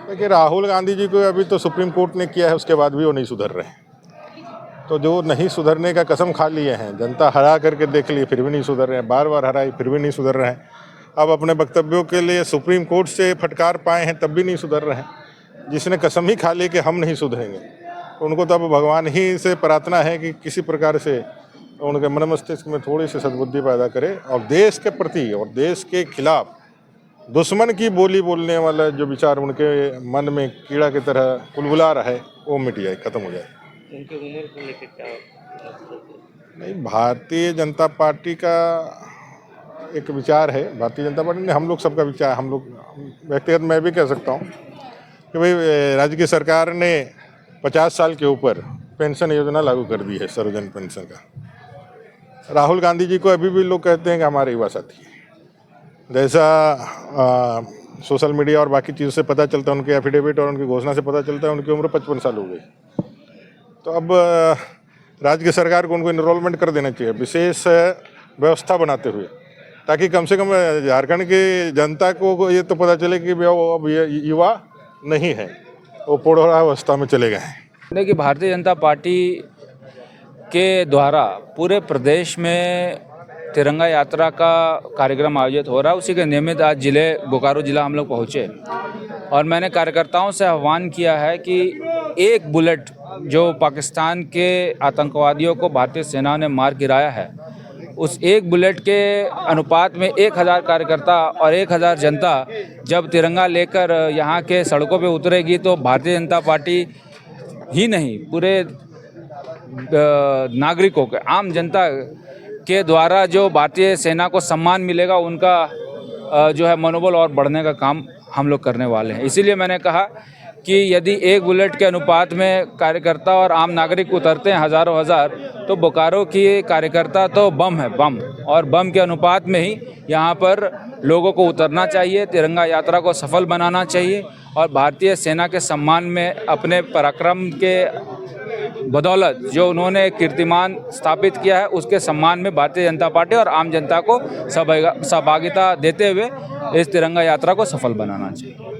देखिए, राहुल गांधी जी को अभी तो सुप्रीम कोर्ट ने किया है, उसके बाद भी वो नहीं सुधर रहे हैं। तो जो नहीं सुधरने का कसम खा लिए हैं, जनता हरा करके देख लिए फिर भी नहीं सुधर रहे हैं, बार बार हराई फिर भी नहीं सुधर रहे हैं। अब अपने वक्तव्यों के लिए सुप्रीम कोर्ट से फटकार पाए हैं, तब भी नहीं सुधर रहे हैं। जिसने कसम ही खा ली कि हम नहीं सुधरेंगे, तो उनको तो अब भगवान ही से प्रार्थना है कि किसी प्रकार से उनके मन मस्तिष्क में थोड़ी सी सद्बुद्धि पैदा करे और देश के प्रति और देश के खिलाफ दुश्मन की बोली बोलने वाला जो विचार उनके मन में कीड़ा की तरह कुलबुला रहा है, वो मिट जाए, खत्म हो जाए। उनकी उम्र को लेकर क्या मतलब है? नहीं, भारतीय जनता पार्टी का एक विचार है, भारतीय जनता पार्टी ने, हम लोग सबका विचार, हम लोग व्यक्तिगत मैं भी कह सकता हूँ कि भाई राज्य की सरकार ने 50 साल के ऊपर पेंशन योजना लागू कर दी है, सर्वजन पेंशन का। राहुल गांधी जी को अभी भी लोग कहते हैं कि हमारे युवा साथी हैं। जैसा सोशल मीडिया और बाकी चीज़ों से पता चलता है, उनके एफिडेविट और उनकी घोषणा से पता चलता है उनकी उम्र 55 साल हो गई। तो अब राज्य की सरकार को उनको इनरोलमेंट कर देना चाहिए, विशेष व्यवस्था बनाते हुए, ताकि कम से कम झारखंड की जनता को ये तो पता चले कि वो अब ये युवा नहीं है, वो पौढ़ावस्था में चले गए हैं। देखिए, भारतीय जनता पार्टी के द्वारा पूरे प्रदेश में तिरंगा यात्रा का कार्यक्रम आयोजित हो रहा है। उसी के नियमित आज बोकारो जिला हम लोग पहुँचे और मैंने कार्यकर्ताओं से आह्वान किया है कि एक बुलेट जो पाकिस्तान के आतंकवादियों को भारतीय सेना ने मार गिराया है, उस एक बुलेट के अनुपात में 1000 कार्यकर्ता और 1000 जनता जब तिरंगा लेकर यहाँ के सड़कों पे उतरेगी तो भारतीय जनता पार्टी ही नहीं, पूरे नागरिकों के, आम जनता के द्वारा जो भारतीय सेना को सम्मान मिलेगा, उनका जो है मनोबल और बढ़ने का काम हम लोग करने वाले हैं। इसीलिए मैंने कहा कि यदि एक बुलेट के अनुपात में कार्यकर्ता और आम नागरिक उतरते हैं हज़ारों हज़ार, तो बोकारो की कार्यकर्ता तो बम है, बम, और बम के अनुपात में ही यहाँ पर लोगों को उतरना चाहिए, तिरंगा यात्रा को सफल बनाना चाहिए और भारतीय सेना के सम्मान में अपने पराक्रम के बदौलत जो उन्होंने कीर्तिमान स्थापित किया है, उसके सम्मान में भारतीय जनता पार्टी और आम जनता को सहभागिता देते हुए इस तिरंगा यात्रा को सफल बनाना चाहिए।